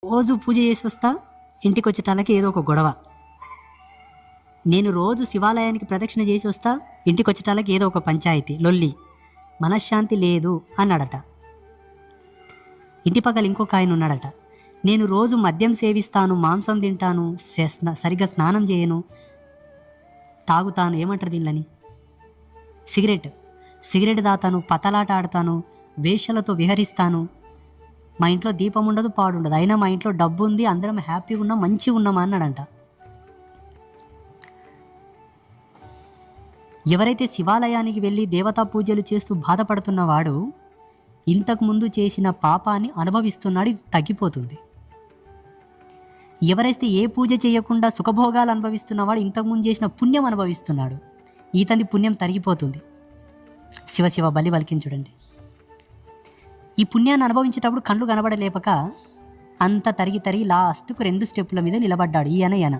రోజు పూజ చేసి వస్తా, ఇంటికి వచ్చేటాలకి ఏదో ఒక గొడవ. నేను రోజు శివాలయానికి ప్రదక్షిణ చేసి వస్తా, ఇంటికి వచ్చేటాలకి ఏదో ఒక పంచాయతీ, లొల్లి, మనశ్శాంతి లేదు అన్నాడట. ఇంటి పక్కల ఇంకొక ఆయన ఉన్నాడట, నేను రోజు మద్యం సేవిస్తాను, మాంసం తింటాను, సరిగ్గా స్నానం చేయను, తాగుతాను, ఏమంటారు దీనిలని, సిగరెట్ తాతాను, పతలాట ఆడతాను, వేషలతో విహరిస్తాను, మా ఇంట్లో దీపం ఉండదు, పాడుండదు, అయినా మా ఇంట్లో డబ్బు ఉంది, అందరం హ్యాపీగా ఉన్నాం, మంచిగా ఉన్నామా అన్నాడంట. ఎవరైతే శివాలయానికి వెళ్ళి దేవతా పూజలు చేస్తూ బాధపడుతున్నవాడు ఇంతకుముందు చేసిన పాపాన్ని అనుభవిస్తున్నాడు, ఇది తగ్గిపోతుంది. ఎవరైతే ఏ పూజ చేయకుండా సుఖభోగాలు అనుభవిస్తున్నవాడు ఇంతకుముందు చేసిన పుణ్యం అనుభవిస్తున్నాడు, ఈతని పుణ్యం తరిగిపోతుంది. శివ బలి పలికించి చూడండి. ఈ పుణ్యాన్ని అనుభవించేటప్పుడు కళ్ళు కనబడలేపక అంత తరిగి లాస్ట్కు 2 స్టెప్పుల మీద నిలబడ్డాడు. ఈయన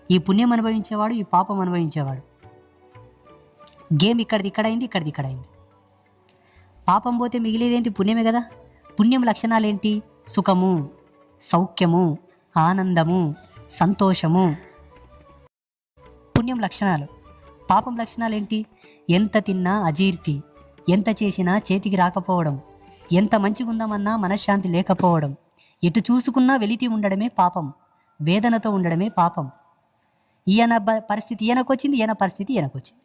ఈ పుణ్యం అనుభవించేవాడు, ఈ పాపం అనుభవించేవాడు. గేమ్ ఇక్కడైంది. పాపం పోతే మిగిలేదేంటి? పుణ్యమే కదా. పుణ్యం లక్షణాలు ఏంటి? సుఖము, సౌఖ్యము, ఆనందము, సంతోషము. పుణ్యం లక్షణాలు. పాపం లక్షణాలు ఏంటి? ఎంత తిన్నా అజీర్తి, ఎంత చేసినా చేతికి రాకపోవడం, ఎంత మంచిగా ఉందామన్నా మనశ్శాంతి లేకపోవడం, ఎటు చూసుకున్నా వెలితి ఉండడమే పాపం, వేదనతో ఉండడమే పాపం. ఈయన పరిస్థితి ఈయనకొచ్చింది, ఈయన పరిస్థితి ఈయనకొచ్చింది.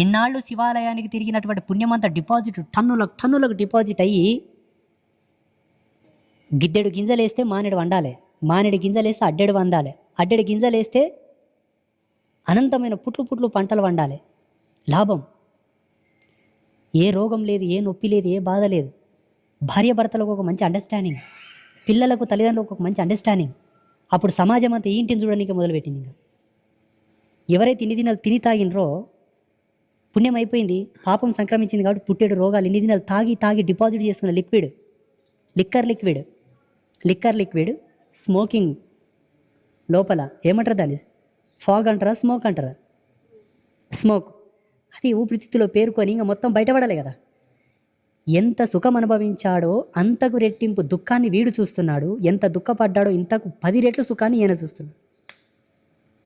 ఇన్నాళ్ళు శివాలయానికి తిరిగినటువంటి పుణ్యమంతా డిపాజిట్ టన్నులకు డిపాజిట్ అయ్యి, గిద్దెడు గింజలేస్తే మానేడు వండాలి, మానేడు గింజలేస్తే అడ్డెడు వండాలి, అడ్డెడు గింజలేస్తే అనంతమైన పుట్లు పంటలు వండాలి. లాభం. ఏ రోగం లేదు, ఏ నొప్పి లేదు, ఏ బాధ లేదు. భార్యాభర్తలకు ఒక మంచి అండర్స్టాండింగ్, పిల్లలకు తల్లిదండ్రులకు ఒక మంచి అండర్స్టాండింగ్. అప్పుడు సమాజం అంతా ఈ ఇంటిని చూడడానికి మొదలుపెట్టింది. ఇంకా ఎవరైతే ఇన్ని దినాలు తిని తాగినరో పుణ్యం అయిపోయింది, పాపం సంక్రమించింది కాబట్టి పుట్టేడు రోగాలు. ఇన్ని దినాలు తాగి డిపాజిట్ చేసుకున్న లిక్కర్ లిక్విడ్ స్మోకింగ్ లోపల ఏమంటారు దాన్ని? ఫాగ్ అంటారా, స్మోక్ అంటారా? స్మోక్. అది ఊపిరితిత్తులో పేరుకొని ఇంకా మొత్తం బయటపడాలి కదా. ఎంత సుఖం అనుభవించాడో అంతకు రెట్టింపు దుఃఖాన్ని వీడు చూస్తున్నాడు, ఎంత దుఃఖపడ్డాడో ఇంతకు 10 రెట్లు సుఖాన్ని ఈయన చూస్తున్నాడు.